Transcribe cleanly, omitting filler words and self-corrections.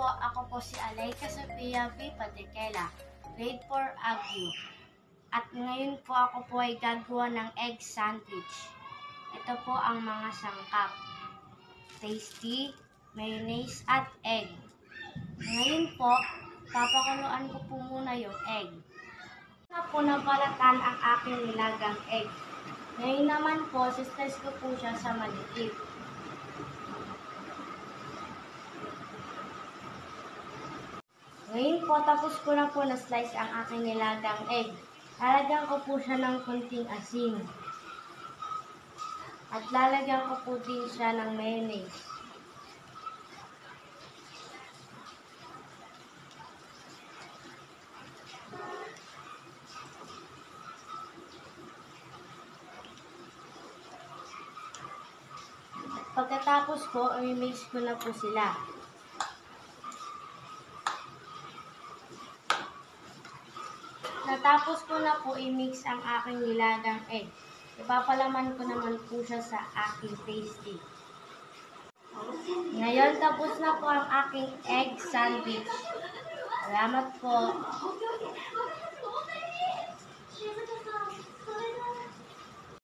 po, ako po si Alayka Sofia V. Patekela, grade 4 Agyo. At ngayon po ako po ay gagawa ng egg sandwich. Ito po ang mga sangkap: tasty, mayonnaise at egg. Ngayon po, papakuluan ko po muna yung egg. Na po nabalatan ang aking nilagang egg. Ngayon naman po, sislice ko po siya sa maliit. Ngayon po, tapos ko na po na-slice ang aking nilagang egg. Lalagyan ko po siya ng konting asin. At lalagyan ko po din siya ng mayonnaise. Pagkatapos po, i-mix ko na po sila. Natapos ko na po i-mix ang aking nilagang egg. Ipapalaman ko naman po siya sa aking pasty. Ngayon, tapos na po ang aking egg sandwich. Salamat po.